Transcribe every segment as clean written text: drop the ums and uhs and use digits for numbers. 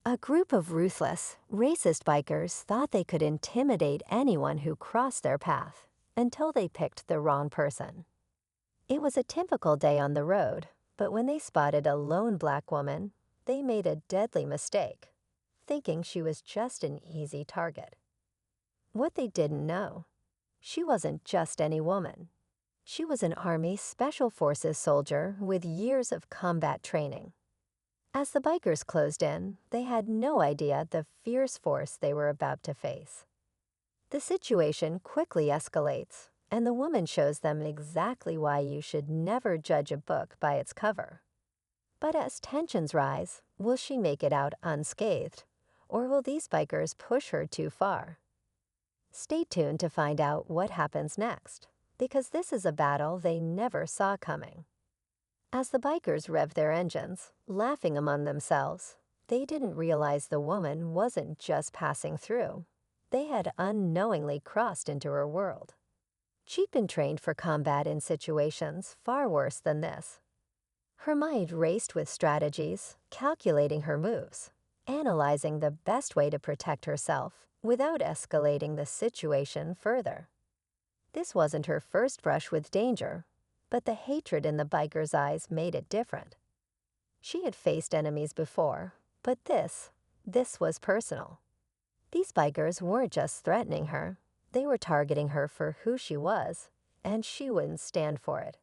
A group of ruthless, racist bikers thought they could intimidate anyone who crossed their path until they picked the wrong person. It was a typical day on the road, but when they spotted a lone black woman, they made a deadly mistake, thinking she was just an easy target. What they didn't know, she wasn't just any woman. She was an Army Special Forces soldier with years of combat training. As the bikers closed in, they had no idea the fierce force they were about to face. The situation quickly escalates, and the woman shows them exactly why you should never judge a book by its cover. But as tensions rise, will she make it out unscathed, or will these bikers push her too far? Stay tuned to find out what happens next, because this is a battle they never saw coming. As the bikers revved their engines, laughing among themselves, they didn't realize the woman wasn't just passing through. They had unknowingly crossed into her world. She'd been trained for combat in situations far worse than this. Her mind raced with strategies, calculating her moves, analyzing the best way to protect herself without escalating the situation further. This wasn't her first brush with danger, but the hatred in the biker's eyes made it different. She had faced enemies before, but this was personal. These bikers weren't just threatening her, they were targeting her for who she was, and she wouldn't stand for it.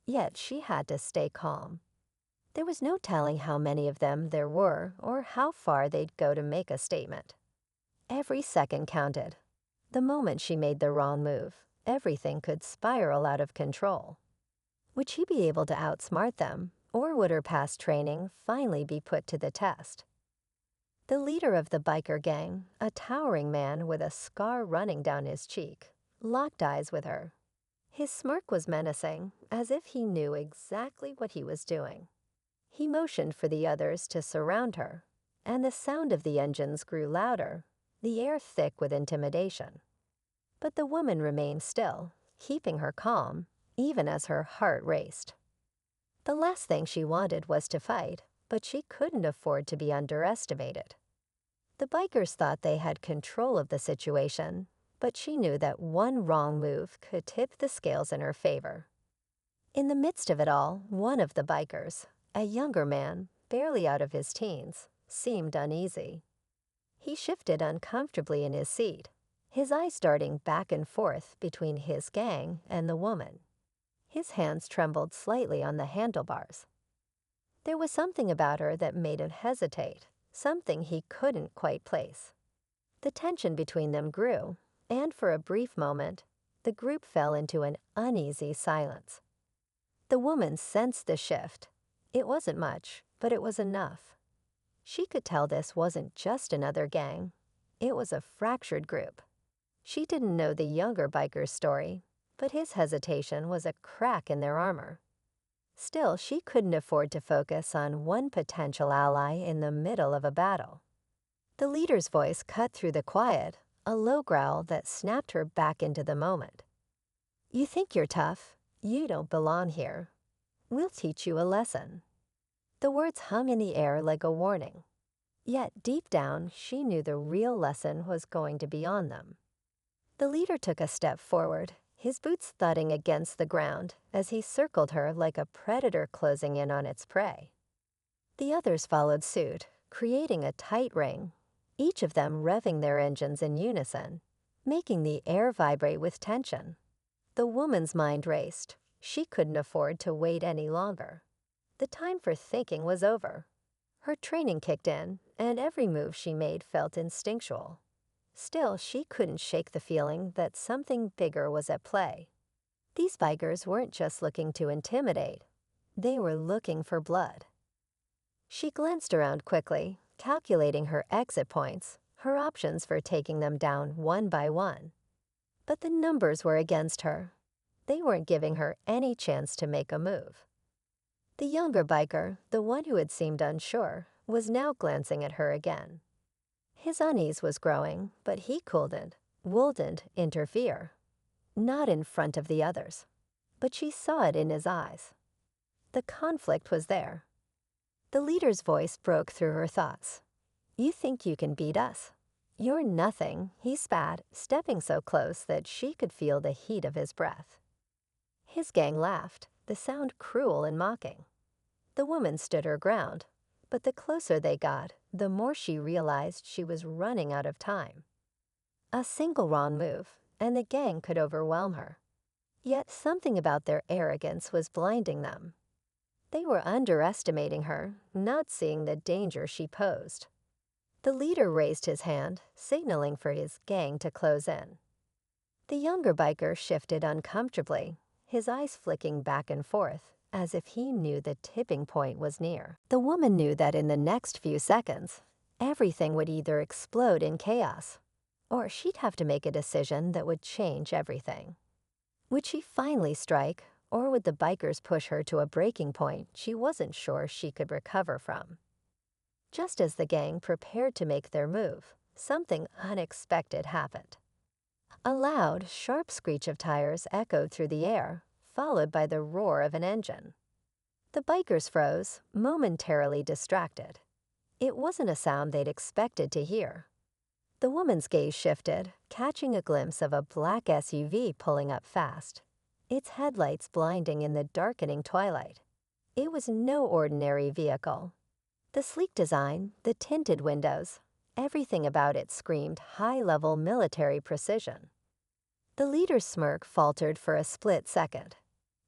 Yet she had to stay calm. There was no telling how many of them there were or how far they'd go to make a statement. Every second counted. The moment she made the wrong move, everything could spiral out of control. Would she be able to outsmart them, or would her past training finally be put to the test? The leader of the biker gang, a towering man with a scar running down his cheek, locked eyes with her. His smirk was menacing, as if he knew exactly what he was doing. He motioned for the others to surround her, and the sound of the engines grew louder, the air thick with intimidation. But the woman remained still, keeping her calm, even as her heart raced. The last thing she wanted was to fight, but she couldn't afford to be underestimated. The bikers thought they had control of the situation, but she knew that one wrong move could tip the scales in her favor. In the midst of it all, one of the bikers, a younger man, barely out of his teens, seemed uneasy. He shifted uncomfortably in his seat, his eyes darting back and forth between his gang and the woman. His hands trembled slightly on the handlebars. There was something about her that made him hesitate, something he couldn't quite place. The tension between them grew, and for a brief moment, the group fell into an uneasy silence. The woman sensed the shift. It wasn't much, but it was enough. She could tell this wasn't just another gang. It was a fractured group. She didn't know the younger biker's story, but his hesitation was a crack in their armor. Still, she couldn't afford to focus on one potential ally in the middle of a battle. The leader's voice cut through the quiet, a low growl that snapped her back into the moment. "You think you're tough? You don't belong here. We'll teach you a lesson." The words hung in the air like a warning. Yet deep down, she knew the real lesson was going to be on them. The leader took a step forward, his boots thudding against the ground as he circled her like a predator closing in on its prey. The others followed suit, creating a tight ring, each of them revving their engines in unison, making the air vibrate with tension. The woman's mind raced. She couldn't afford to wait any longer. The time for thinking was over. Her training kicked in, and every move she made felt instinctual. Still, she couldn't shake the feeling that something bigger was at play. These bikers weren't just looking to intimidate. They were looking for blood. She glanced around quickly, calculating her exit points, her options for taking them down one by one. But the numbers were against her. They weren't giving her any chance to make a move. The younger biker, the one who had seemed unsure, was now glancing at her again. His unease was growing, but he wouldn't interfere. Not in front of the others. But she saw it in his eyes. The conflict was there. The leader's voice broke through her thoughts. "You think you can beat us? You're nothing," he spat, stepping so close that she could feel the heat of his breath. His gang laughed, the sound cruel and mocking. The woman stood her ground, but the closer they got, the more she realized she was running out of time. A single wrong move, and the gang could overwhelm her. Yet something about their arrogance was blinding them. They were underestimating her, not seeing the danger she posed. The leader raised his hand, signaling for his gang to close in. The younger biker shifted uncomfortably, his eyes flicking back and forth, as if he knew the tipping point was near. The woman knew that in the next few seconds, everything would either explode in chaos, or she'd have to make a decision that would change everything. Would she finally strike, or would the bikers push her to a breaking point she wasn't sure she could recover from? Just as the gang prepared to make their move, something unexpected happened. A loud, sharp screech of tires echoed through the air, followed by the roar of an engine. The bikers froze, momentarily distracted. It wasn't a sound they'd expected to hear. The woman's gaze shifted, catching a glimpse of a black SUV pulling up fast, its headlights blinding in the darkening twilight. It was no ordinary vehicle. The sleek design, the tinted windows, everything about it screamed high-level military precision. The leader's smirk faltered for a split second.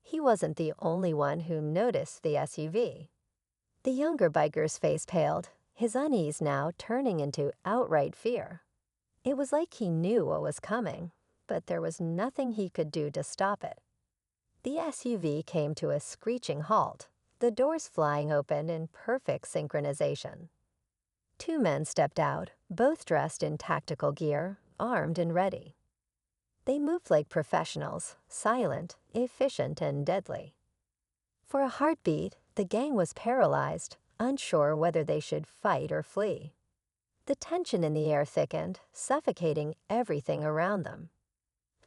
He wasn't the only one who noticed the SUV. The younger biker's face paled, his unease now turning into outright fear. It was like he knew what was coming, but there was nothing he could do to stop it. The SUV came to a screeching halt, the doors flying open in perfect synchronization. Two men stepped out, both dressed in tactical gear, armed and ready. They moved like professionals, silent, efficient, and deadly. For a heartbeat, the gang was paralyzed, unsure whether they should fight or flee. The tension in the air thickened, suffocating everything around them.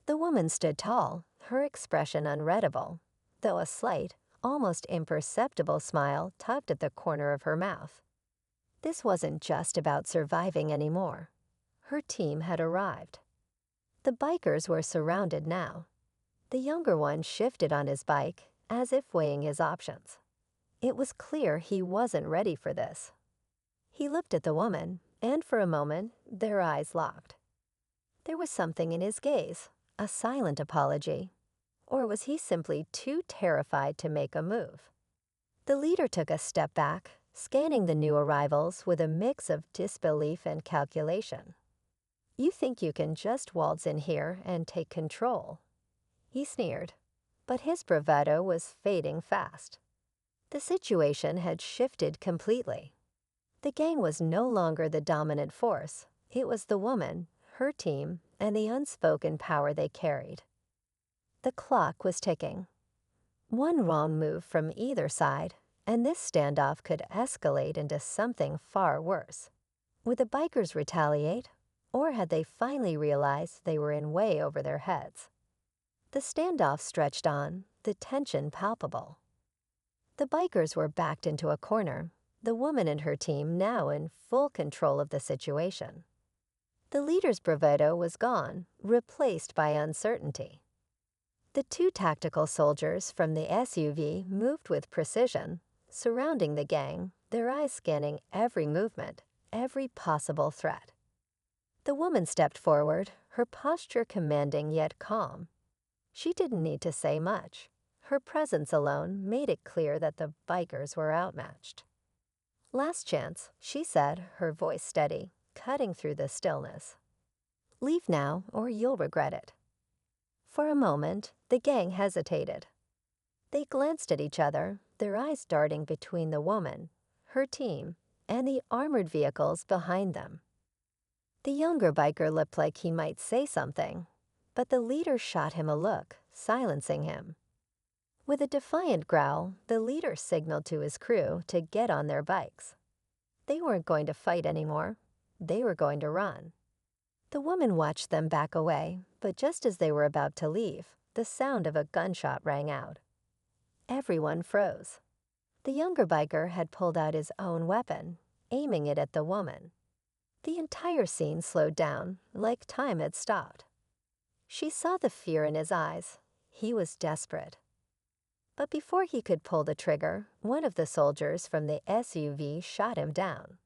The woman stood tall, her expression unreadable, though a slight, almost imperceptible smile tugged at the corner of her mouth. This wasn't just about surviving anymore. Her team had arrived. The bikers were surrounded now. The younger one shifted on his bike, as if weighing his options. It was clear he wasn't ready for this. He looked at the woman, and for a moment, their eyes locked. There was something in his gaze, a silent apology. Or was he simply too terrified to make a move? The leader took a step back, scanning the new arrivals with a mix of disbelief and calculation. "You think you can just waltz in here and take control?" He sneered, but his bravado was fading fast. The situation had shifted completely. The gang was no longer the dominant force. It was the woman, her team, and the unspoken power they carried. The clock was ticking. One wrong move from either side, and this standoff could escalate into something far worse. Would the bikers retaliate, or had they finally realized they were in way over their heads? The standoff stretched on, the tension palpable. The bikers were backed into a corner, the woman and her team now in full control of the situation. The leader's bravado was gone, replaced by uncertainty. The two tactical soldiers from the SUV moved with precision, surrounding the gang, their eyes scanning every movement, every possible threat. The woman stepped forward, her posture commanding yet calm. She didn't need to say much. Her presence alone made it clear that the bikers were outmatched. "Last chance," she said, her voice steady, cutting through the stillness. "Leave now, or you'll regret it." For a moment, the gang hesitated. They glanced at each other, their eyes darting between the woman, her team, and the armored vehicles behind them. The younger biker looked like he might say something, but the leader shot him a look, silencing him. With a defiant growl, the leader signaled to his crew to get on their bikes. They weren't going to fight anymore. They were going to run. The woman watched them back away, but just as they were about to leave, the sound of a gunshot rang out. Everyone froze. The younger biker had pulled out his own weapon, aiming it at the woman. The entire scene slowed down, like time had stopped. She saw the fear in his eyes. He was desperate. But before he could pull the trigger, one of the soldiers from the SUV shot him down.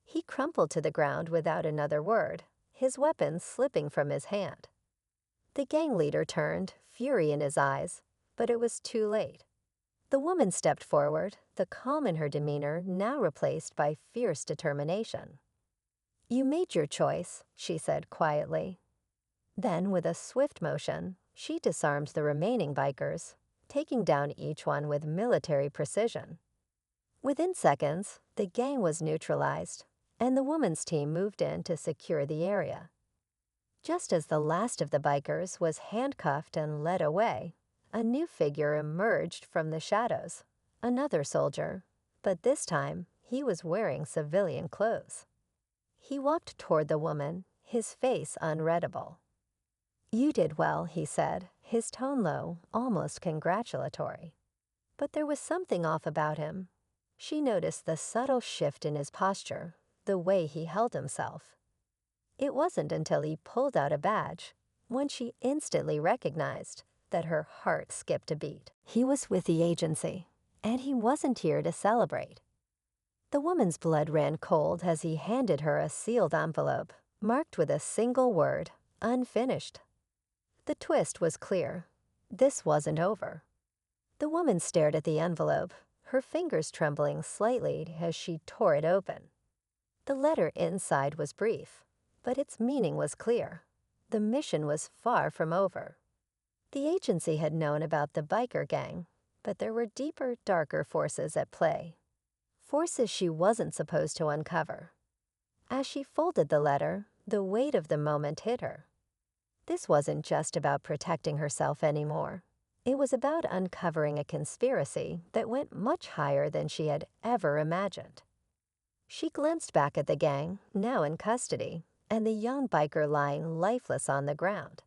He crumpled to the ground without another word, his weapon slipping from his hand. The gang leader turned, fury in his eyes, but it was too late. The woman stepped forward, the calm in her demeanor now replaced by fierce determination. "You made your choice," she said quietly. Then, with a swift motion, she disarmed the remaining bikers, taking down each one with military precision. Within seconds, the gang was neutralized, and the woman's team moved in to secure the area. Just as the last of the bikers was handcuffed and led away, a new figure emerged from the shadows, another soldier, but this time he was wearing civilian clothes. He walked toward the woman, his face unreadable. "You did well," he said, his tone low, almost congratulatory. But there was something off about him. She noticed the subtle shift in his posture, the way he held himself. It wasn't until he pulled out a badge, one she instantly recognized, that her heart skipped a beat. He was with the agency, and he wasn't here to celebrate. The woman's blood ran cold as he handed her a sealed envelope, marked with a single word, "Unfinished." The twist was clear. This wasn't over. The woman stared at the envelope, her fingers trembling slightly as she tore it open. The letter inside was brief, but its meaning was clear. The mission was far from over. The agency had known about the biker gang, but there were deeper, darker forces at play. Forces she wasn't supposed to uncover. As she folded the letter, the weight of the moment hit her. This wasn't just about protecting herself anymore. It was about uncovering a conspiracy that went much higher than she had ever imagined. She glanced back at the gang, now in custody, and the young biker lying lifeless on the ground.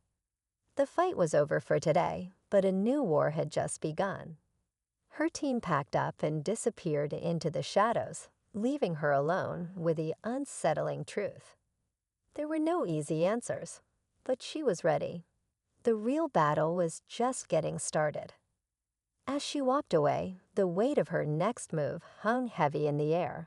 The fight was over for today, but a new war had just begun. Her team packed up and disappeared into the shadows, leaving her alone with the unsettling truth. There were no easy answers, but she was ready. The real battle was just getting started. As she walked away, the weight of her next move hung heavy in the air.